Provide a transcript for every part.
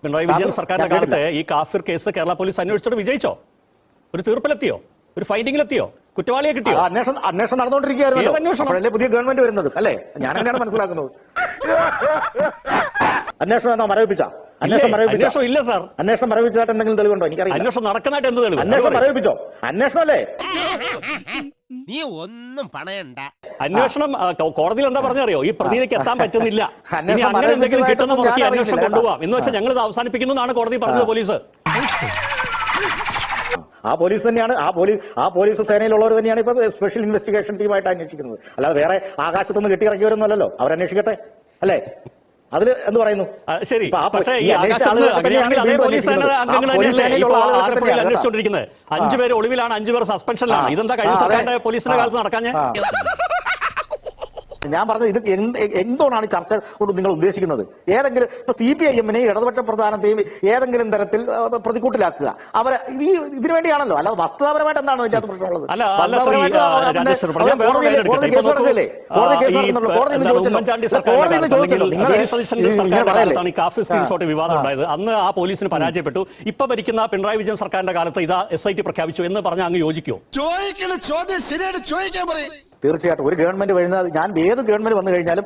പിണറായി വിജയൻ സർക്കാരിന്റെ കാലത്ത് ഈ കാഫിർ കേസ് കേരള പോലീസ് അന്വേഷിച്ചിട്ട് വിജയിച്ചോ? ഒരു തീർപ്പിലെത്തിയോ? ഒരു ഫൈൻഡിങ്ങിലെത്തിയോ? കുറ്റവാളിയെ കിട്ടിയോ? അന്വേഷണം നടന്നുകൊണ്ടിരിക്കുകയായിരുന്നു. പുതിയ ഗവൺമെന്റ് വരുന്നത് അല്ലേ? ഞാൻ അങ്ങനെയാണ് മനസ്സിലാക്കുന്നത്. അന്വേഷണം എന്നാ മരവിപ്പിച്ച അന്വേഷണം ഇല്ല സാർ. അന്വേഷണം മരവിപ്പിച്ചായിട്ട് എന്തെങ്കിലും തെളിവുണ്ടോ? എനിക്കറിയാം. അന്വേഷണം നടക്കുന്നതായിട്ട് എന്ത് തെളിവ്? അന്വേഷണം മരവിപ്പിച്ചോ? അന്വേഷണം അല്ലേ? നീ ഒന്നും പണയണ്ട. അന്വേഷണം കോടതിയിൽ എന്താ പറഞ്ഞറിയോ? ഈ പ്രതിക്ക് എത്താൻ പറ്റുന്നില്ല, ഇനി അങ്ങനെ എന്തെങ്കിലും കിട്ടുന്ന മുറയ്ക്ക് അന്വേഷണം കൊണ്ടുപോകാം എന്ന് വെച്ചാൽ ഞങ്ങൾ ഇത് അവസാനിപ്പിക്കുന്നു എന്നാണ് കോടതി പറഞ്ഞത്. പോലീസ് ആ പോലീസ് തന്നെയാണ്, ആ പോലീസ് സേനയിലുള്ളവർ തന്നെയാണ് ഇപ്പൊ സ്പെഷ്യൽ ഇൻവെസ്റ്റിഗേഷൻ ടീമായിട്ട് അന്വേഷിക്കുന്നത്. അല്ലാതെ വേറെ ആകാശത്തുനിന്ന് കെട്ടിയിറക്കിയവരൊന്നുമല്ലോ അവരന്വേഷിക്കട്ടെ അല്ലേ? അതിൽ എന്ത് പറയുന്നു? ശരി, പക്ഷേ ഈ അന്വേഷിച്ചുകൊണ്ടിരിക്കുന്നത് 5 പേര് ഒളിവിലാണ്, 5 പേർ സസ്പെൻഷനിലാണ്. ഇതെന്താ കഴിഞ്ഞ സർക്കാരിന്റെ പോലീസിന്റെ കാലത്ത് നടക്കാഞ്ഞ? ഞാൻ പറഞ്ഞത് ഇത് എന്തുകൊണ്ടാണ് ചർച്ച കൊണ്ട് നിങ്ങൾ ഉദ്ദേശിക്കുന്നത്? ഏതെങ്കിലും ഇപ്പൊ CPIM-നെയും ഇടതുപക്ഷ പ്രധാനത്തെയും ഏതെങ്കിലും തരത്തിൽ പ്രതിക്കൂട്ടിലാക്കുക അവരെ ഇതിനു വേണ്ടിയാണല്ലോ. അല്ലാതെ വസ്തുതാപരമായിട്ട് എന്താണ് ഇതിന്റെ അകത്ത് പ്രശ്നമുള്ളത്? വിവാദം ഉണ്ടായത് അന്ന് ആ പോലീസിന് പരാജയപ്പെട്ടു. ഇപ്പൊ ഭരിക്കുന്ന പിണറായി വിജയൻ സർക്കാരിന്റെ കാലത്ത് ഇതാ SIT പ്രഖ്യാപിച്ചു എന്ന് പറഞ്ഞാൽ അങ്ങ് യോജിക്കോ? തീർച്ചയായിട്ടും ഒരു ഗവൺമെന്റ് വരുന്നത്, ഞാൻ ഏത് ഗവൺമെന്റ് വന്നു കഴിഞ്ഞാലും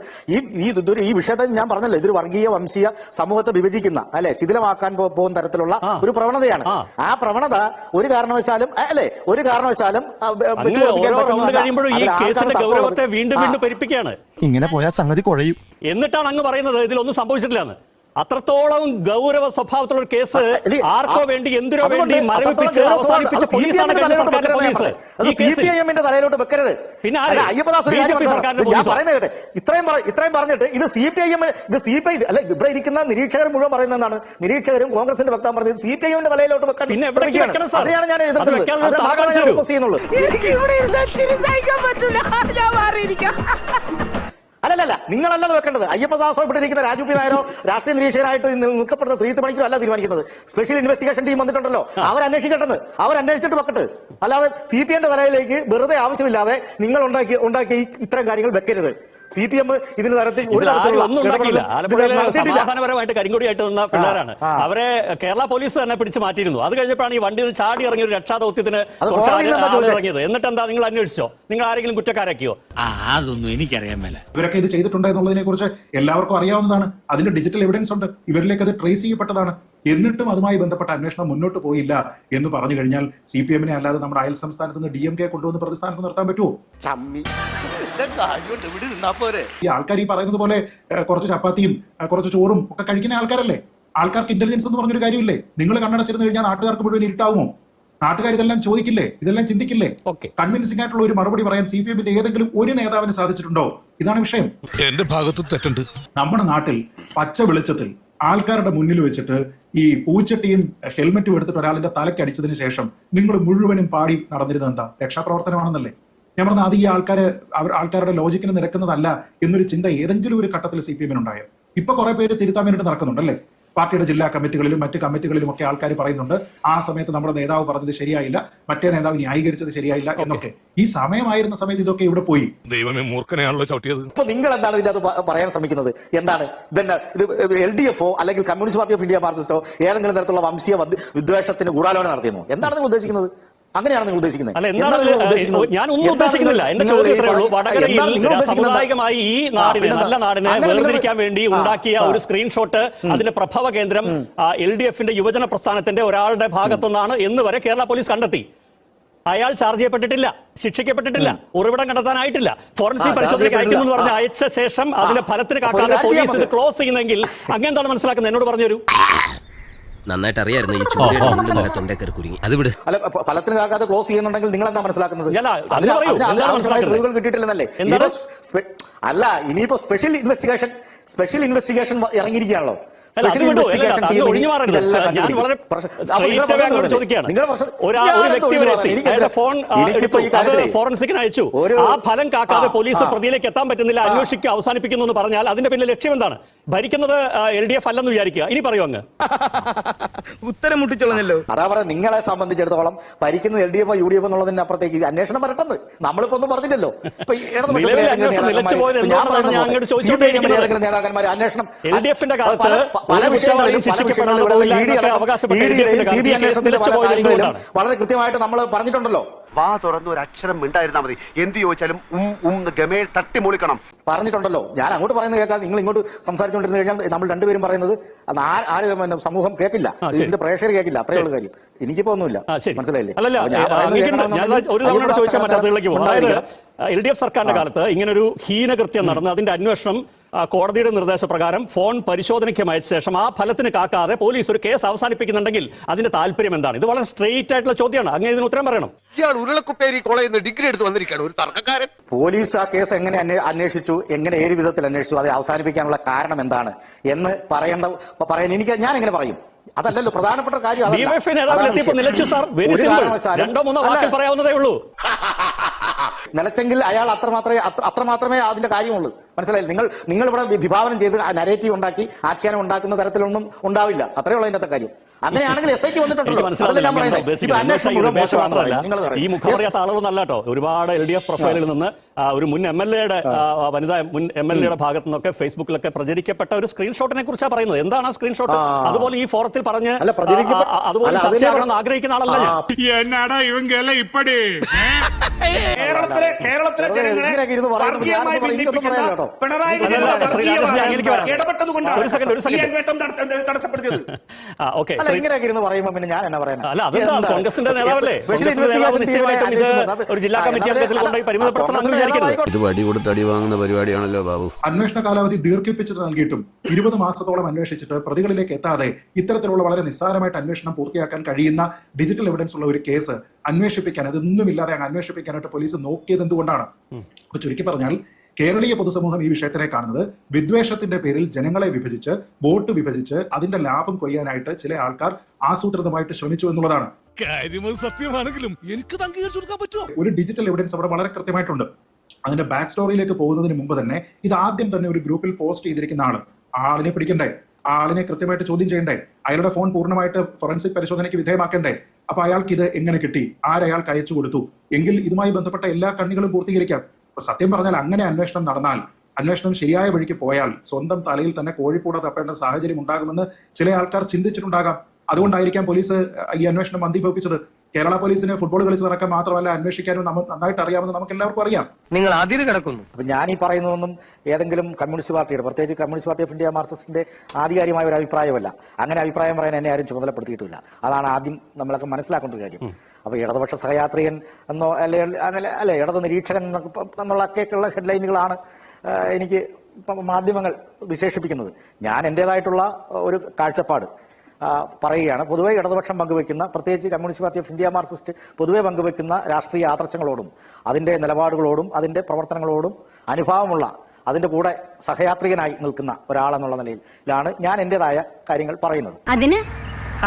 ഈ വിഷയത്തെ ഞാൻ പറഞ്ഞല്ലോ, ഇതൊരു വർഗീയ വംശീയ സമൂഹത്തെ വിഭജിക്കുന്ന അല്ലെ ശിഥിലമാക്കാൻ പോകുന്ന തരത്തിലുള്ള ഒരു പ്രവണതയാണ്. ആ പ്രവണത ഒരു കാരണവശാലും ഗൗരവത്തെ വീണ്ടും വീണ്ടും പെരുപ്പിക്കുകയാണ്. ഇങ്ങനെ പോയാൽ സംഗതി കുഴയും. എന്നിട്ടാണ് അങ്ങ് പറയുന്നത് ഇതിലൊന്നും സംഭവിച്ചിട്ടില്ലെന്ന്. അത്രത്തോളം ഗൗരവ സ്വഭാവത്തിലുള്ള കേസ് ആർക്കോ വേണ്ടി എന്തിനോ വേണ്ടി മരവിപ്പിച്ച് അവസാനിപ്പിച്ച പോലീസാണ് സർക്കാരിന്റെ പോലീസ്. CPIM-ന്റെ തലയിലോട്ട് വെക്കരുത്. പിന്നെ ഇത്രയും പറഞ്ഞിട്ട് ഇത് CPIM അല്ല, ഇവിടെ ഇരിക്കുന്ന നിരീക്ഷകർ മുഴുവൻ പറയുന്നതാണ്. നിരീക്ഷകരും കോൺഗ്രസിന്റെ വക്താവ് പറഞ്ഞത് CPIM-ന്റെ തലയിലോട്ട് വെക്കാൻ. പിന്നെ അതെയാണ് ഞാൻ എതിർക്കുന്നത്. അല്ലല്ല, നിങ്ങളല്ലത് വെക്കേണ്ടത്. അയ്യപ്പദാസോ ഇവിടെ ഇരിക്കുന്ന രാജു പി നായരോ രാഷ്ട്രീയ നിരീക്ഷകരായിട്ട് നിൽക്കപ്പെടുന്ന ശ്രീത്ത് പണിക്കരോ അല്ല തീരുമാനിക്കുന്നത്. സ്പെഷ്യൽ ഇൻവെസ്റ്റിഗേഷൻ ടീം വന്നിട്ടുണ്ടല്ലോ, അവരന്വേഷിക്കട്ടെന്ന്, അവരന്വേഷിച്ചിട്ട് വെക്കട്ടെ. അല്ലാതെ CPM-ന്റെ തലയിലേക്ക് വെറുതെ ആവശ്യമില്ലാതെ നിങ്ങൾ ഉണ്ടാക്കി ഇത്തരം കാര്യങ്ങൾ വെക്കരുത്. CPM ഇതിന് തരത്തിൽ സമാധാനപരമായിട്ട് കരിങ്കൊടിയായിട്ട് നിന്ന പിള്ളേരാണ്. അവരെ കേരള പോലീസ് തന്നെ പിടിച്ചു മാറ്റിയിരുന്നു. അത് കഴിഞ്ഞപ്പോഴാണ് ഈ വണ്ടിയിൽ ചാടി ഇറങ്ങിയ ഒരു രക്ഷാദൌത്യത്തിന് ഇറങ്ങിയത്. എന്നിട്ട് എന്താ നിങ്ങൾ അന്വേഷിച്ചോ? നിങ്ങൾ ആരെങ്കിലും കുറ്റക്കാരാക്കിയോ? അതൊന്നും എനിക്കറിയാൻ മേല. ഇവരൊക്കെ ഇത് ചെയ്തിട്ടുണ്ട് എന്നുള്ളതിനെ കുറിച്ച് എല്ലാവർക്കും അറിയാവുന്നതാണ്. അതിന്റെ ഡിജിറ്റൽ എവിഡൻസ് ഉണ്ട്, ഇവരിലേക്ക് അത് ട്രേസ് ചെയ്യപ്പെട്ടതാണ്. എന്നിട്ടും അതുമായി ബന്ധപ്പെട്ട അന്വേഷണം മുന്നോട്ട് പോയില്ല എന്ന് പറഞ്ഞു കഴിഞ്ഞാൽ CPM-നെ അല്ലാതെ നമ്മുടെ അയൽ സംസ്ഥാനത്ത് നിന്ന് DMK കൊണ്ടുവന്ന് പ്രതിസ്ഥാനത്ത് നിർത്താൻ പറ്റുമോ? ഈ ആൾക്കാർ ഈ പറയുന്നത് പോലെ കുറച്ച് ചപ്പാത്തിയും കുറച്ച് ചോറും ഒക്കെ കഴിക്കുന്ന ആൾക്കാരല്ലേ? ആൾക്കാർക്ക് ഇന്റലിജൻസ് എന്ന് പറഞ്ഞൊരു കാര്യമില്ലേ? നിങ്ങൾ കണ്ണടച്ചിരുന്നു കഴിഞ്ഞാൽ നാട്ടുകാർക്ക് മുഴുവൻ ഇരുട്ടാവുമോ? നാട്ടുകാർ ഇതെല്ലാം ചോദിക്കില്ലേ? ഇതെല്ലാം ചിന്തിക്കില്ലേ? കൺവിൻസിംഗ് ആയിട്ടുള്ള ഒരു മറുപടി പറയാൻ CPM-ന്റെ ഏതെങ്കിലും ഒരു നേതാവിന് സാധിച്ചിട്ടുണ്ടോ? ഇതാണ് വിഷയം. എന്റെ ഭാഗത്തും തെറ്റുണ്ട്. നമ്മുടെ നാട്ടിൽ പച്ച വെളിച്ചത്തിൽ ആൾക്കാരുടെ മുന്നിൽ വെച്ചിട്ട് ഈ പൂച്ചട്ടിയും ഹെൽമെറ്റും എടുത്തിട്ട് ഒരാളിന്റെ തലയ്ക്ക് അടിച്ചതിന് ശേഷം നിങ്ങൾ മുഴുവനും പാടി നടന്നിരുന്നത് എന്താ? രക്ഷാപ്രവർത്തനമാണെന്നല്ലേ? ഞാൻ പറഞ്ഞത് അത് ഈ ആൾക്കാരുടെ ലോജിക്കിന് നിരക്കുന്നതല്ല എന്നൊരു ചിന്ത ഏതെങ്കിലും ഒരു ഘട്ടത്തിൽ CPM-ന് ഉണ്ടായോ? ഇപ്പൊ കുറെ പേര് തിരുത്താൻ വേണ്ടിയിട്ട് നടക്കുന്നുണ്ടല്ലേ? പാർട്ടിയുടെ ജില്ലാ കമ്മിറ്റികളിലും മറ്റ് കമ്മിറ്റികളിലും ഒക്കെ ആൾക്കാർ പറയുന്നുണ്ട് ആ സമയത്ത് നമ്മുടെ നേതാവ് പറഞ്ഞത് ശരിയായില്ല, മറ്റേ നേതാവ് ന്യായീകരിച്ചത് ശരിയായില്ല എന്നൊക്കെ. ഈ സമയമായിരുന്ന സമയത്ത് ഇതൊക്കെ ഇവിടെ പോയി. ദൈവമേ, മൂർഖനെയാണല്ലോ ചവിട്ടിയത്. ഇപ്പൊ നിങ്ങൾ എന്താണ് ഇതിന്റെ അത് പറയാൻ ശ്രമിക്കുന്നത്? എന്താണ് ഇത്? LDF-ഓ അല്ലെങ്കിൽ കമ്മ്യൂണിസ്റ്റ് പാർട്ടി ഓഫ് ഇന്ത്യ മാർക്സിസ്റ്റോ ഏതെങ്കിലും തരത്തിലുള്ള വംശീയ വിദ്വേഷത്തിന് ഗൂഢാലോചന നടത്തിയെന്നോ? എന്താണ് നിങ്ങൾ ഉദ്ദേശിക്കുന്നത്? അങ്ങനെയാണ് നിങ്ങൾ ഉദ്ദേശിക്കുന്നത്? ഞാൻ ഒന്നും ഉദ്ദേശിക്കുന്നില്ല. എന്റെ ചോദ്യം ഇത്രേ ഉള്ളൂ. വടകരയിൽ സാമുദായികമായി ഈ നാടിനെ, നല്ല നാടിനെ വേർതിരിക്കാൻ വേണ്ടി ഉണ്ടാക്കിയ ഒരു സ്ക്രീൻഷോട്ട്, അതിന്റെ പ്രഭവ കേന്ദ്രം LDF-ന്റെ യുവജന പ്രസ്ഥാനത്തിന്റെ ഒരാളുടെ ഭാഗത്തുനിന്നാണ് എന്ന് വരെ കേരള പോലീസ് കണ്ടെത്തി. അയാൾ ചാർജ് ചെയ്യപ്പെട്ടിട്ടില്ല, ശിക്ഷിക്കപ്പെട്ടിട്ടില്ല, ഉറവിടം കണ്ടെത്താനായിട്ടില്ല. ഫോറൻസിക് പരിശോധനയ്ക്ക് അയക്കുന്നു എന്ന് പറഞ്ഞ് അയച്ച ശേഷം അതിന്റെ ഫലത്തിന് കാക്കാതെ പോലീസ് ഇത് ക്ലോസ് ചെയ്യുന്നെങ്കിൽ അങ്ങെന്താണ് മനസ്സിലാക്കുന്നത്? എന്നോട് പറഞ്ഞൊരു നന്നായിട്ട് അറിയായിരുന്നു ഈ തൊണ്ടേക്കറി കുരുങ്ങി. അത് വിട്. ഫലത്തിന് കാക്കാതെ ക്ലോസ് ചെയ്യുന്നുണ്ടെങ്കിൽ നിങ്ങൾ എന്താ മനസ്സിലാക്കുന്നത്? കിട്ടിയിട്ടില്ലെന്നല്ലേ? അല്ല, ഇനിയിപ്പോ സ്പെഷ്യൽ ഇൻവെസ്റ്റിഗേഷൻ ഇറങ്ങിയിരിക്കുകയാണല്ലോ. ഫോറൻസിക്കിന് അയച്ചു, ആ ഫലം കാക്കാതെ പോലീസ് പ്രതിയിലേക്ക് എത്താൻ പറ്റുന്നില്ല, അന്വേഷിക്കുക, അവസാനിപ്പിക്കുന്നു എന്ന് പറഞ്ഞാൽ അതിന്റെ പിന്നിൽ ലക്ഷ്യം എന്താണ്? ഭരിക്കുന്നത് LDF അല്ലെന്ന് വിചാരിക്കുക. ഇനി പറയൂ അങ്ങ്. ഉത്തരം മുട്ടിച്ചോളഞ്ഞല്ലോ. അതാ പറയാം, നിങ്ങളെ സംബന്ധിച്ചിടത്തോളം ഭരിക്കുന്ന LDF UDF എന്നുള്ളതിന്റെ അപ്പുറത്തേക്ക് അന്വേഷണം വരട്ടെന്ന് നമ്മളിപ്പോ ഒന്നും പറഞ്ഞില്ലല്ലോ. ഇപ്പൊ നേതാക്കന്മാർ അന്വേഷണം പല വിഷയങ്ങളിലും വളരെ കൃത്യമായിട്ട് നമ്മൾ പറഞ്ഞിട്ടുണ്ടല്ലോ. വാ തുറന്ന് ഒരു അക്ഷരം മിണ്ടായിരുന്നാ മതി. എന്ത് ചോദിച്ചാലും ഗമേ തട്ടിമൂളിക്കണം പറഞ്ഞിട്ടുണ്ടല്ലോ. ഞാൻ അങ്ങോട്ട് പറയുന്നത് കേൾക്കാതെ നിങ്ങൾ ഇങ്ങോട്ട് സംസാരിച്ചുകൊണ്ടിരുന്നു കഴിഞ്ഞാൽ നമ്മൾ രണ്ടുപേരും പറയുന്നത് അത് ആര് സമൂഹം കേൾക്കില്ല, ഇതിന്റെ പ്രേക്ഷകർ കേൾക്കില്ല. അത്രയുള്ള കാര്യം. എനിക്കിപ്പോ ഒന്നുമില്ല, മനസ്സിലായില്ലേ? LDF സർക്കാരിന്റെ കാലത്ത് ഇങ്ങനൊരു ഹീനകൃത്യം നടന്ന് അതിന്റെ അന്വേഷണം കോടതിയുടെ നിർദ്ദേശപ്രകാരം ഫോൺ പരിശോധനയ്ക്ക് അയച്ച ശേഷം ആ ഫലത്തിന് കാക്കാതെ പോലീസ് ഒരു കേസ് അവസാനിപ്പിക്കുന്നുണ്ടെങ്കിൽ അതിന്റെ താല്പര്യം എന്താണ്? ഇത് വളരെ സ്ട്രെയിറ്റ് ആയിട്ടുള്ള ചോദ്യമാണ്. അങ്ങനെ ഇതിന് ഉത്തരം പറയണം. ഇയാൾ ഉരുളക്കുപ്പേരി കോളേജിൽ നിന്ന് ഡിഗ്രി എടുത്ത് വന്നിരിക്കുകയാണ്, ഒരു തർക്കക്കാരൻ. പോലീസ് ആ കേസ് എങ്ങനെ അന്വേഷിച്ചു, എങ്ങനെ ഏത് വിധത്തിൽ അന്വേഷിച്ചു, അത് അവസാനിപ്പിക്കാനുള്ള കാരണം എന്താണ് എന്ന് പറയാൻ ഞാൻ എങ്ങനെ പറയും? അതല്ലല്ലോ പ്രധാനപ്പെട്ട കാര്യം. നിലച്ചെങ്കിൽ അയാൾ അത്രമാത്രമേ അതിന്റെ കാര്യമുള്ളൂ. മനസ്സിലായില്ല? നിങ്ങൾ ഇവിടെ വിഭാവനം ചെയ്ത് നരേറ്റീവ് ഉണ്ടാക്കി ആഖ്യാനം ഉണ്ടാക്കുന്ന തരത്തിലൊന്നും ഉണ്ടാവില്ല. അത്രേ ഉള്ളൂ അതിന്റെ കാര്യം. അങ്ങനെയാണെങ്കിൽ SIT വന്നിട്ടുണ്ടല്ലോ. ഈ മുഖമറിയാത്ത ആളുകളൊന്നല്ല കേട്ടോ. ഒരുപാട് LDF പ്രൊഫൈലിൽ നിന്ന് ഒരു മുൻ MLA-യുടെ വനിതാ മുൻ MLA-യുടെ ഭാഗത്തു നിന്നൊക്കെ ഫേസ്ബുക്കിലൊക്കെ പ്രചരിക്കപ്പെട്ട ഒരു സ്ക്രീൻഷോട്ടിനെ കുറിച്ചാണ് പറയുന്നത്. എന്താണ് ആ സ്ക്രീൻഷോട്ട്? അതുപോലെ ഈ ഫോറത്തിൽ പറഞ്ഞ് അതുപോലെ ചർച്ചയാകണമെന്ന് ആഗ്രഹിക്കുന്ന ആളല്ല ഞാൻ. കേരളത്തിലെ ജനങ്ങളെ ഒരു സെക്കൻഡ് പറയുമ്പോൾ പിന്നെ ഞാൻ എന്നാ പറയുന്നത്? അല്ല, അതെന്താ കോൺഗ്രസിന്റെ നേതാവല്ലേ? നിശ്ചയമായിട്ടും ഇത് ഒരു ജില്ലാ കമ്മിറ്റി അംഗത്തിൽ കൊണ്ടുപോയി പരിമിതപ്പെടുത്തണമെന്ന് വിചാരിക്കരുത്. ഇത് വടി കൊടുത്ത് അടി വാങ്ങുന്ന പരിപാടിയാണല്ലോ ബാബു. അന്വേഷണ കാലാവധി ദീർഘിപ്പിച്ചിട്ട് നൽകിയിട്ടും 20 മാസത്തോളം അന്വേഷിച്ചിട്ട് പ്രതികളിലേക്ക് എത്താതെ ഇത്തരത്തിലുള്ള വളരെ നിസ്സാരമായിട്ട് അന്വേഷണം പൂർത്തിയാക്കാൻ കഴിയുന്ന ഡിജിറ്റൽ എവിഡൻസ് ഉള്ള ഒരു കേസ് അന്വേഷിപ്പിക്കാൻ, അതൊന്നുമില്ലാതെ അങ്ങ് അന്വേഷിപ്പിക്കാനായിട്ട് പോലീസ് നോക്കിയത് എന്തുകൊണ്ടാണ്? അപ്പൊ ചുരുക്കി പറഞ്ഞാൽ കേരളീയ പൊതുസമൂഹം ഈ വിഷയത്തിനെ കാണുന്നത് വിദ്വേഷത്തിന്റെ പേരിൽ ജനങ്ങളെ വിഭജിച്ച് വോട്ട് വിഭജിച്ച് അതിന്റെ ലാഭം കൊയ്യാനായിട്ട് ചില ആൾക്കാർ ആസൂത്രിതമായിട്ട് ശ്രമിച്ചു എന്നുള്ളതാണ്. സത്യമാണെങ്കിലും എനിക്ക് അംഗീകരിച്ചു കൊടുക്കാൻ പറ്റുമോ? ഒരു ഡിജിറ്റൽ എവിഡൻസ് അവിടെ വളരെ കൃത്യമായിട്ടുണ്ട്. അതിന്റെ ബാക്ക് സ്റ്റോറിയിലേക്ക് പോകുന്നതിന് മുമ്പ് തന്നെ ഇത് ആദ്യം തന്നെ ഒരു ഗ്രൂപ്പിൽ പോസ്റ്റ് ചെയ്തിരിക്കുന്ന ആളിനെ പിടിക്കണ്ടേ, ആളിനെ കൃത്യമായിട്ട് ചോദ്യം ചെയ്യണ്ടേ, അയാളുടെ ഫോൺ പൂർണ്ണമായിട്ട് ഫോറൻസിക് പരിശോധനയ്ക്ക് വിധേയമാക്കണ്ടേ? അപ്പൊ അയാൾക്ക് ഇത് എങ്ങനെ കിട്ടി, ആരയാൾക്ക് അയച്ചു കൊടുത്തു, എങ്കിൽ ഇതുമായി ബന്ധപ്പെട്ട എല്ലാ കണ്ണികളും പൂർത്തീകരിക്കാം. അപ്പൊ സത്യം പറഞ്ഞാൽ അങ്ങനെ അന്വേഷണം നടന്നാൽ, അന്വേഷണം ശരിയായ വഴിക്ക് പോയാൽ സ്വന്തം തലയിൽ തന്നെ കോഴിപ്പൂട തപ്പേണ്ട സാഹചര്യം ഉണ്ടാകുമെന്ന് ചില ആൾക്കാർ ചിന്തിച്ചിട്ടുണ്ടാകാം. അതുകൊണ്ടായിരിക്കാം പോലീസ് ഈ അന്വേഷണം മന്ദീഭവിച്ചത്. കേരള പോലീസിന് ഫുട്ബോൾ കളിച്ച് നടക്കാൻ മാത്രമല്ല അന്വേഷിക്കാനും നന്നായിട്ട് അറിയാമെന്ന് നമുക്ക് എല്ലാവർക്കും അറിയാം. നിങ്ങൾ അതിന് കിടക്കുന്നു. അപ്പൊ ഞാൻ ഈ പറയുന്നതൊന്നും ഏതെങ്കിലും കമ്മ്യൂണിസ്റ്റ് പാർട്ടിയുടെ, പ്രത്യേകിച്ച് കമ്മ്യൂണിസ്റ്റ് പാർട്ടി ഓഫ് ഇന്ത്യ മാർക്സിസ്റ്റിന്റെ ആധികാരികമായ ഒരു അഭിപ്രായമല്ല. അങ്ങനെ അഭിപ്രായം പറയാൻ എന്നെ ആരും ചുമതലപ്പെടുത്തിയിട്ടില്ല. അതാണ് ആദ്യം നമ്മളൊക്കെ മനസ്സിലാക്കേണ്ട ഒരു കാര്യം. അപ്പൊ ഇടതുപക്ഷ സഹയാത്രികൻ എന്നോ അല്ലെ ഇടത് നിരീക്ഷകൻ എന്നുള്ളൊക്കെയുള്ള ഹെഡ്ലൈനുകളാണ് എനിക്ക് മാധ്യമങ്ങൾ വിശേഷിപ്പിക്കുന്നത്. ഞാൻ എന്റേതായിട്ടുള്ള ഒരു കാഴ്ചപ്പാട് പറയുകയാണ്. പൊതുവെ ഇടതുപക്ഷം പങ്കുവെക്കുന്ന, പ്രത്യേകിച്ച് communist party of India Marxist പൊതുവെ പങ്കുവെക്കുന്ന രാഷ്ട്രീയ ആദർശങ്ങളോടും അതിന്റെ നിലപാടുകളോടും അതിന്റെ പ്രവർത്തനങ്ങളോടും അനുഭാവമുള്ള, അതിന്റെ കൂടെ സഹയാത്രികനായി നിൽക്കുന്ന ഒരാളെന്നുള്ള നിലയിലാണ് ഞാൻ എന്റേതായ കാര്യങ്ങൾ പറയുന്നത്.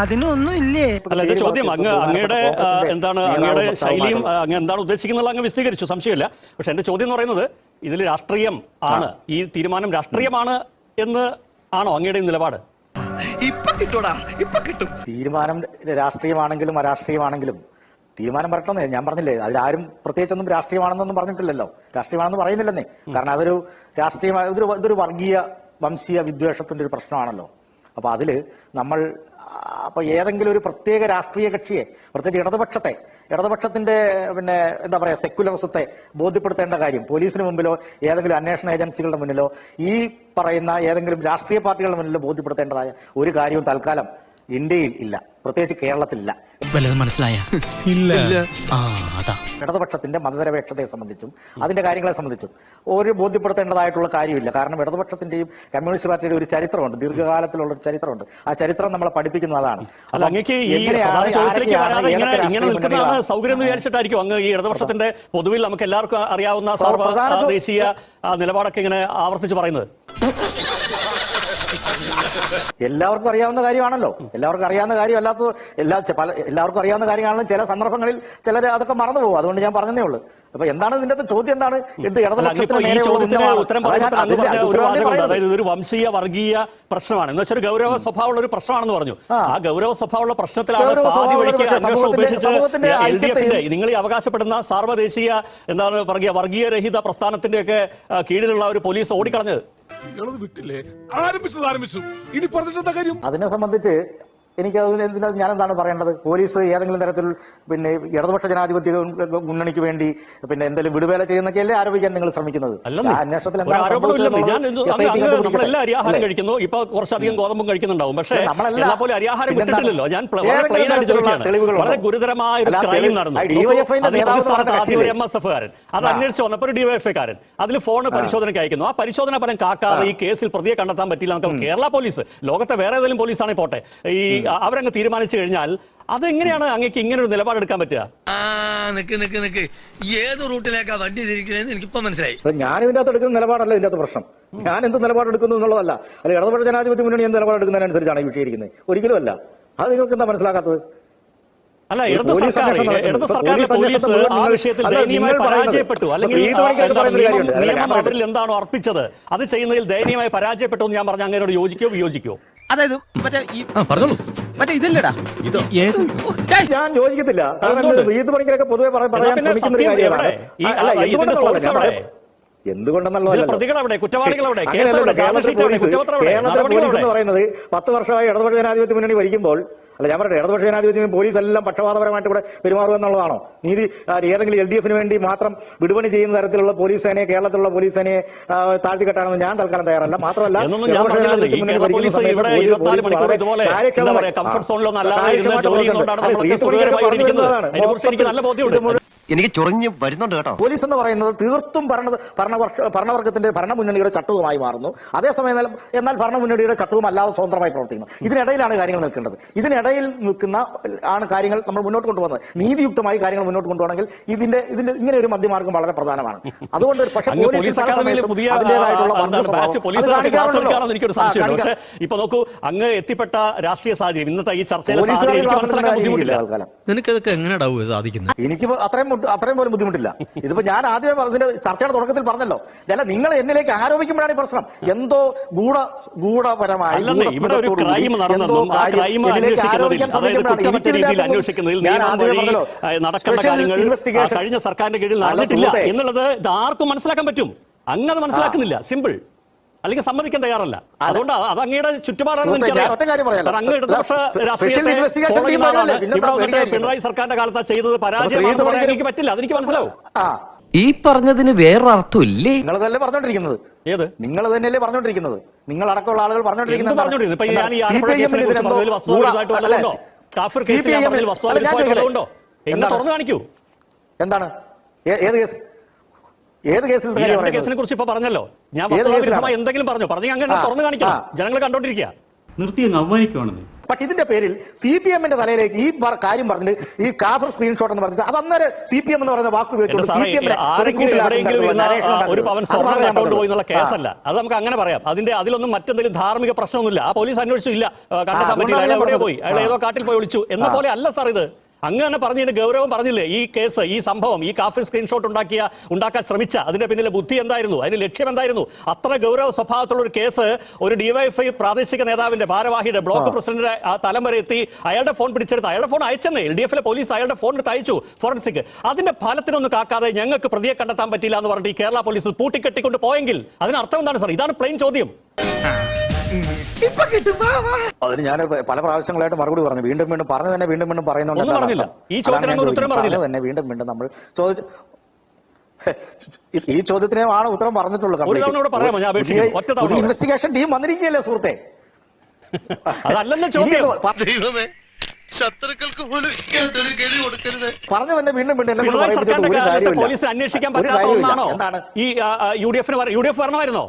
അതിനൊന്നും ഇല്ലേ? അല്ല, എന്റെ ചോദ്യം അങ്ങയുടെ എന്താണ്, അങ്ങയുടെ ശൈലിയും അങ്ങ് എന്താണ് ഉദ്ദേശിക്കുന്നത് അങ്ങ് വിശദീകരിച്ചു, സംശയമില്ല. പക്ഷെ എന്റെ ചോദ്യം എന്ന് പറയുന്നത് ഇതിൽ രാഷ്ട്രീയം ആണ്, ഈ തീരുമാനം രാഷ്ട്രീയമാണ് എന്ന് ആണോ അങ്ങയുടെ നിലപാട്? തീരുമാനം രാഷ്ട്രീയമാണെങ്കിലും അരാഷ്ട്രീയമാണെങ്കിലും തീരുമാനം വരട്ടെന്നേ ഞാൻ പറഞ്ഞില്ലേ. അതിലാരും പ്രത്യേകിച്ചൊന്നും രാഷ്ട്രീയമാണെന്നൊന്നും പറഞ്ഞിട്ടില്ലല്ലോ, രാഷ്ട്രീയമാണെന്ന് പറയുന്നില്ലെന്നേ. കാരണം അതൊരു രാഷ്ട്രീയമായ ഇതൊരു വർഗീയ വംശീയ വിദ്വേഷത്തിന്റെ ഒരു പ്രശ്നമാണല്ലോ. അപ്പൊ അതില് നമ്മൾ ഏതെങ്കിലും ഒരു പ്രത്യേക രാഷ്ട്രീയ കക്ഷിയെ, പ്രത്യേകിച്ച് ഇടതുപക്ഷത്തിന്റെ പിന്നെ എന്താ പറയാ സെക്യുലറിസത്തെ ബോധ്യപ്പെടുത്തേണ്ട കാര്യം പോലീസിന് മുമ്പിലോ ഏതെങ്കിലും അന്വേഷണ ഏജൻസികളുടെ മുന്നിലോ ഈ പറയുന്ന ഏതെങ്കിലും രാഷ്ട്രീയ പാർട്ടികളുടെ മുന്നിലോ ബോധ്യപ്പെടുത്തേണ്ടതായ ഒരു കാര്യവും തൽക്കാലം ഇന്ത്യയിൽ ഇല്ല, പ്രത്യേകിച്ച് കേരളത്തിലില്ല. മനസ്സിലായ ഇടതുപക്ഷത്തിന്റെ മതനിരപേക്ഷതയെ സംബന്ധിച്ചും അതിന്റെ കാര്യങ്ങളെ സംബന്ധിച്ചും ഒരു ബോധ്യപ്പെടുത്തേണ്ടതായിട്ടുള്ള കാര്യമില്ല. കാരണം ഇടതുപക്ഷത്തിന്റെയും കമ്മ്യൂണിസ്റ്റ് പാർട്ടിയുടെ ഒരു ചരിത്രമുണ്ട്, ദീർഘകാലത്തിലുള്ള ഒരു ചരിത്രമുണ്ട്. ആ ചരിത്രം നമ്മളെ പഠിപ്പിക്കുന്നത് അതാണ്. സൗകര്യം എന്ന് വിചാരിച്ചിട്ടായിരിക്കും അങ്ങ് ഈ ഇടതുപക്ഷത്തിന്റെ പൊതുവിൽ നമുക്ക് എല്ലാവർക്കും അറിയാവുന്ന സർവ്വദേശീയ നിലപാടൊക്കെ ഇങ്ങനെ ആവർത്തിച്ച് പറയുന്നത്? എല്ലാവർക്കും അറിയാവുന്ന കാര്യമാണല്ലോ. എല്ലാവർക്കും അറിയാവുന്ന കാര്യം അല്ലാത്ത എല്ലാവർക്കും അറിയാവുന്ന കാര്യമാണെങ്കിലും ചില സന്ദർഭങ്ങളിൽ ചിലർ അതൊക്കെ മറന്നു പോകും. അതുകൊണ്ട് ഞാൻ പറഞ്ഞതേ ഉള്ളൂ. അപ്പൊ എന്താണ് ഇതിന്റെ ചോദ്യം? എന്താണ് ഇത് ഈ ചോദ്യത്തിന് ഉത്തരം പറഞ്ഞപ്പോൾ അങ്ങ് പറഞ്ഞ ഒരു വാചകമുണ്ട്. അതായത് ഇതൊരു വംശീയ വർഗീയ പ്രശ്നമാണ് എന്ന് വെച്ചാൽ ഗൗരവ സ്വഭാവമുള്ള ഒരു പ്രശ്നമാണെന്ന് പറഞ്ഞു. ആ ഗൗരവ സ്വഭാവമുള്ള പ്രശ്നത്തിലാണ് പാതി വഴിക്ക് അന്വേഷണം ഉപേക്ഷിച്ച് LDFന്റെ നിങ്ങൾ ഈ അവകാശപ്പെടുന്ന സാർവദേശീയ എന്താണ് പറയുക വർഗീയരഹിത പ്രസ്ഥാനത്തിന്റെയൊക്കെ കീഴിലുള്ള ഒരു പോലീസ് ഓടിക്കളഞ്ഞത്. വിട്ടില്ലേ? ആരംഭിച്ചു ഇനി പറഞ്ഞിട്ടെന്താ കാര്യം? അതിനെ സംബന്ധിച്ച് എനിക്ക് ഞാൻ എന്താണ് പറയേണ്ടത്? പോലീസ് ഏതെങ്കിലും തരത്തിൽ പിന്നെ ഇടതുപക്ഷ ജനാധിപത്യ മുന്നണിക്ക് വേണ്ടി പിന്നെ എന്തെങ്കിലും വിടുവേല ചെയ്യുന്നൊക്കെയല്ലേ ആരോപിക്കാൻ നിങ്ങൾ ശ്രമിക്കുന്നത്? അന്വേഷണത്തിൽ നമ്മളെല്ലാം അരിയാഹാരം കഴിക്കുന്നു. ഇപ്പൊ കുറച്ചധികം ഗോതമ്പും കഴിക്കുന്നുണ്ടാവും. പക്ഷേ നമ്മളെ പോലെ അരിയാഹാരം വിട്ടിട്ടില്ലല്ലോ. ഞാൻ വളരെ ഗുരുതരമായ ഒരു ക്രൈം നടന്നു. ആദ്യം ഒരു MSF-കാരൻ അത് അന്വേഷിച്ച് വന്നപ്പോൾ ഒരു DYFI-കാരൻ അതിൽ ഫോൺ പരിശോധനയ്ക്ക് അയക്കുന്നു. ആ പരിശോധന ഫലം കാക്കാതെ ഈ കേസിൽ പ്രതിയെ കണ്ടെത്താൻ പറ്റില്ല. നമുക്ക് കേരള പോലീസ്, ലോകത്തെ വേറെ ഏതെങ്കിലും പോലീസാണെങ്കിൽ പോട്ടെ, ഈ അവരങ്ങ് തീരുമാനിച്ചു കഴിഞ്ഞാൽ അതെങ്ങനെയാണ് അങ്ങേക്ക് ഇങ്ങനെ ഒരു നിലപാടെടുക്കാൻ പറ്റുക? ഏത് റൂട്ടിലേക്കാ വണ്ടി തിരിക്കണേന്ന് എനിക്കിപ്പോ മനസ്സിലായി. ഞാൻ ഇതിന്റെ അകത്ത് എടുക്കുന്ന നിലപാടല്ല ഇതിന്റെ പ്രശ്നം. ഞാൻ എന്ത് നിലപാടെടുക്കുന്നു എന്നുള്ളതല്ല. അല്ല ഇടതുപക്ഷ ജനാധിപത്യ മുന്നണി എന്ത് നിലപാടെടുക്കുന്നതിനനുസരിച്ചാണ് ഈ വിഷയിക്കുന്നത്. ഒരിക്കലും അല്ല. അത് നിങ്ങൾക്ക് എന്താ മനസ്സിലാക്കാത്തത്? അല്ല, ഇടത് സർക്കാരിലെ പോലീസ് ആ വിഷയത്തിൽ ദയനീയമായി പരാജയപ്പെട്ടു. അല്ലെങ്കിൽ നിയമം അവരിൽ എന്താണോ അർപ്പിച്ചത് അത് ചെയ്യുന്നതിൽ ദയനീയമായി പരാജയപ്പെട്ടു എന്ന് ഞാൻ പറഞ്ഞ അങ്ങനോട് യോജിക്കോ വിയോജിക്കോ? അതായത് മറ്റേ ഇതല്ലടാ ഇതോ ഞാൻ യോജിക്കത്തില്ല. കാരണം ഈദ് പണിക്കരൊക്കെ പൊതുവെ പറയാൻ ശ്രമിക്കുന്ന ഒരു കാര്യമാണ്. എന്തുകൊണ്ടെന്നുള്ളത് പ്രതികളവിടെ, കുറ്റവാളികളവിടെ, കേരളത്തിലെ പോലീസ് എന്ന് പറയുന്നത് 10 വർഷമായി ഇടതുപക്ഷ ജനാധിപത്യ മുന്നണി ഭരിക്കുമ്പോൾ, അല്ല ഞാൻ പറയട്ടെ, ഇടതുപക്ഷ ജനാധിപത്യ പോലീസ് എല്ലാം പക്ഷപാതപരമായിട്ട് ഇവിടെ പെരുമാറുക എന്നുള്ളതാണോ? നീതി ഏതെങ്കിലും LDF-ന് വേണ്ടി മാത്രം വിടുപണി ചെയ്യുന്ന തരത്തിലുള്ള പോലീസ് സേനയെ, കേരളത്തിലുള്ള പോലീസ് സേനയെ താഴ്ത്തിക്കെട്ടാണെന്ന് ഞാൻ തൽക്കാലം തയ്യാറല്ല. മാത്രമല്ല എനിക്ക് ചൊറിഞ്ഞ് വരുന്നുണ്ട് കേട്ടോ. പോലീസ് എന്ന് പറയുന്നത് തീർത്തും ഭരണവർഗത്തിന്റെ ഭരണമുന്നണിയുടെ ചട്ടവുമായി മാറുന്നു. അതേസമയം എന്നാൽ ഭരണമുന്നണിയുടെ ചട്ടവും അല്ലാതെ സ്വതന്ത്രമായി പ്രവർത്തിക്കുന്നു. ഇതിനിടയിലാണ് കാര്യങ്ങൾ നിൽക്കേണ്ടത്. ഇതിനിടയിൽ നിൽക്കുന്ന ആണ് കാര്യങ്ങൾ നമ്മൾ മുന്നോട്ട് കൊണ്ടുപോകുന്നത്. നീതിയുക്തമായി കാര്യങ്ങൾ മുന്നോട്ട് കൊണ്ടുപോകണമെങ്കിൽ ഇതിന്റെ ഇങ്ങനെ ഒരു മധ്യമാർഗം വളരെ പ്രധാനമാണ്. അതുകൊണ്ട് പക്ഷേ ഇപ്പൊ നോക്കൂ, അങ്ങ് എത്തിപ്പെട്ട രാഷ്ട്രീയ സാഹചര്യം, ഇന്നത്തെ ഈ ചർച്ചയിലെ സാഹചര്യം നിനക്കതൊക്കെ എങ്ങനെയാ സാധിക്കുന്നത്? എനിക്ക് അത്രയും പോലും ബുദ്ധിമുട്ടില്ല. ഇതിപ്പോ ഞാൻ ആദ്യമേ പറഞ്ഞതിന്റെ ചർച്ചയുടെ തുടക്കത്തിൽ പറഞ്ഞല്ലോ, അല്ല നിങ്ങൾ എന്നിലേക്ക് ആരോപിക്കുമ്പോഴാണ് ഈ പ്രശ്നം. എന്തോ ഗൂഢപരമായി കഴിഞ്ഞ സർക്കാരിന്റെ കീഴിൽ നടന്നിട്ടില്ല എന്നുള്ളത് ആർക്കും മനസ്സിലാക്കാൻ പറ്റും. അങ്ങ് അത് മനസ്സിലാക്കുന്നില്ല. സിമ്പിൾ. അല്ലെങ്കിൽ സമ്മതിക്കാൻ തയ്യാറല്ല. അതുകൊണ്ട് അത് അങ്ങയുടെ ചുറ്റുപാടാണെന്ന് എനിക്കറിയാം. അങ്ങ് ഇടതുപക്ഷ രാഷ്ട്രീയത്തെ ഫോളോ ചെയ്യുന്ന ആളാണ്. ഇവിടെ വന്നിട്ട് പിണറായി സർക്കാരിന്റെ കാലത്ത് ചെയ്തത് പരാജയമാണെന്ന് പറയാൻ എനിക്ക് പറ്റില്ല. അതെനിക്ക് മനസ്സിലാവും. ഈ പറഞ്ഞതിന് വേറൊരർത്ഥം ഇല്ലേ? നിങ്ങൾ തന്നെയല്ലേ പറഞ്ഞോണ്ടിരിക്കുന്നത്? ഏത് നിങ്ങൾ തന്നെയല്ലേ പറഞ്ഞോണ്ടിരിക്കുന്നത്? നിങ്ങൾ അടക്കമുള്ള ആളുകൾ പറഞ്ഞോണ്ടിരിക്കുന്നത് തുറന്നു കാണിക്കൂ. എന്താണ്? ഏത് കേസ്? ഏത് കേസിനെ കുറിച്ച് ഇപ്പൊ പറഞ്ഞല്ലോ. ഞാൻ വസ്തുതാവിരുദ്ധമായി എന്തെങ്കിലും പറഞ്ഞു അങ്ങനെ തുറന്നു കാണിക്കണം. ജനങ്ങൾ കണ്ടോണ്ടിരിക്കുക. നിർത്തി അങ്ങ് അവമാനിക്കുവാണെന്ന്. പക്ഷെ ഇതിന്റെ പേരിൽ CPM-ന്റെ തലയിലേക്ക് ഈ കാര്യം പറഞ്ഞിട്ട് ഈ കാഫർ സ്ക്രീൻഷോട്ട് എന്ന് പറഞ്ഞിട്ട് അത് അന്നേരം CPM എന്ന് പറയുന്ന വാക്ക് ഒരു പവൻ സ്വർണ്ണം കൊണ്ടുപോയി എന്നുള്ള കേസല്ല. അത് നമുക്ക് അങ്ങനെ പറയാം. അതിലൊന്നും മറ്റെന്തെങ്കിലും ധാർമ്മിക പ്രശ്നമൊന്നുമില്ല. ആ പോലീസ് അന്വേഷിച്ചില്ല, കണ്ടെത്താൻ പറ്റില്ല, അയാൾ എവിടെ പോയി, അയാൾ ഏതോ കാട്ടിൽ പോയി ഒളിച്ചു എന്ന പോലെ അല്ല സാർ ഇത്. അങ്ങ് തന്നെ പറഞ്ഞതിന്റെ ഗൗരവം പറഞ്ഞില്ലേ? ഈ കേസ്, ഈ സംഭവം, ഈ കാഫിർ സ്ക്രീൻഷോട്ട് ഉണ്ടാക്കാൻ ശ്രമിച്ച അതിന്റെ പിന്നിലെ ബുദ്ധി എന്തായിരുന്നു, അതിന്റെ ലക്ഷ്യം എന്തായിരുന്നു? അത്ര ഗൗരവ സ്വഭാവത്തുള്ള ഒരു കേസ് ഒരു DYFI പ്രാദേശിക നേതാവിന്റെ, ഭാരവാഹിയുടെ, ബ്ലോക്ക് പ്രസിഡന്റിന്റെ തലം വരെ എത്തി അയാളുടെ ഫോൺ പിടിച്ചെടുത്ത് അയാളുടെ ഫോൺ അയച്ചെന്നേ LDF-ലെ പോലീസ് അയാളുടെ ഫോൺ എടുത്ത് അയച്ചു ഫോറൻസിക്. അതിന്റെ ഫലത്തിനൊന്നും കാക്കാതെ ഞങ്ങൾക്ക് പ്രതിയെ കണ്ടെത്താൻ പറ്റില്ല എന്ന് പറഞ്ഞിട്ട് ഈ കേരള പോലീസ് പൂട്ടിക്കെട്ടിക്കൊണ്ട് പോയെങ്കിൽ അതിനർത്ഥം എന്താണ് സാർ? ഇതാണ് പ്ലെയിൻ ചോദ്യം. അതിന് ഞാൻ പല പ്രാവശ്യങ്ങളായിട്ട് മറുപടി പറഞ്ഞു. വീണ്ടും പറഞ്ഞു തന്നെ വീണ്ടും പറയുന്നുണ്ട്. ഈ ചോദ്യത്തിന് ഉത്തരം പറഞ്ഞില്ല തന്നെ. വീണ്ടും നമ്മൾ ചോദിച്ചു. ഈ ചോദ്യത്തിനാണ് ഉത്തരം പറഞ്ഞിട്ടുള്ളത്. ഇൻവെസ്റ്റിഗേഷൻ ടീം വന്നിരിക്കുകയല്ലേ സുഹൃത്തെ? അതല്ലല്ലോ ചോദ്യം. ശത്രുക്കൾക്ക് പോലും പറഞ്ഞു തന്നെ വീണ്ടും പോലീസ് അന്വേഷിക്കാൻ പറ്റാത്ത ഒന്നാണോ ഈ UDF? UDF ഭരണമായിരുന്നോ?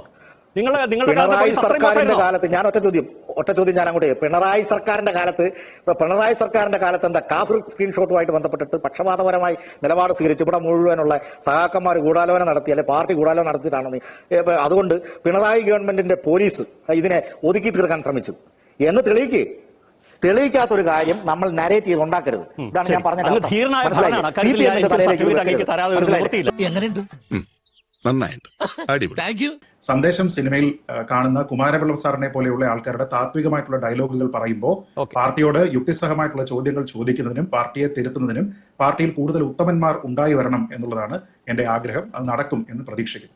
നിങ്ങളുടെ സർക്കാരിന്റെ കാലത്ത്? ഞാൻ ഒറ്റ ചോദ്യം, ഒറ്റ ചോദ്യം ഞാൻ അങ്ങോട്ട് പിണറായി സർക്കാരിന്റെ കാലത്ത് എന്താ കാഫിർ സ്ക്രീൻഷോട്ടുമായിട്ട് ബന്ധപ്പെട്ടിട്ട് പക്ഷപാതപരമായി നിലപാട് സ്വീകരിച്ച് ഇവിടെ മുഴുവനുള്ള സഹാക്കന്മാർ ഗൂഢാലോചന നടത്തി അല്ലെ പാർട്ടി ഗൂഢാലോചന നടത്തിയിട്ടാണ്. അതുകൊണ്ട് പിണറായി ഗവൺമെന്റിന്റെ പോലീസ് ഇതിനെ ഒതുക്കി തീർക്കാൻ ശ്രമിച്ചു എന്ന് തെളിയിക്കാത്തൊരു കാര്യം നമ്മൾ നരേറ്റ് ചെയ്ത് ഉണ്ടാക്കരുത്. ഇതാണ് ഞാൻ എങ്ങനെയുണ്ട്? നന്നായിട്ട് അടിപൊളി. Thank you. സന്ദേശം സിനിമയിൽ കാണുന്ന കുമാരപിള്ള സാറിനെ പോലെയുള്ള ആൾക്കാരുടെ താത്വികമായിട്ടുള്ള ഡയലോഗുകൾ പറയുമ്പോൾ പാർട്ടിയോട് യുക്തിസഹമായിട്ടുള്ള ചോദ്യങ്ങൾ ചോദിക്കുന്നതിനും പാർട്ടിയെ തിരുത്തുന്നതിനും പാർട്ടിയിൽ കൂടുതൽ ഉത്തമന്മാർ ഉണ്ടായി വരണം എന്നുള്ളതാണ് എന്റെ ആഗ്രഹം. അത് നടക്കും എന്ന് പ്രതീക്ഷിക്കുന്നു.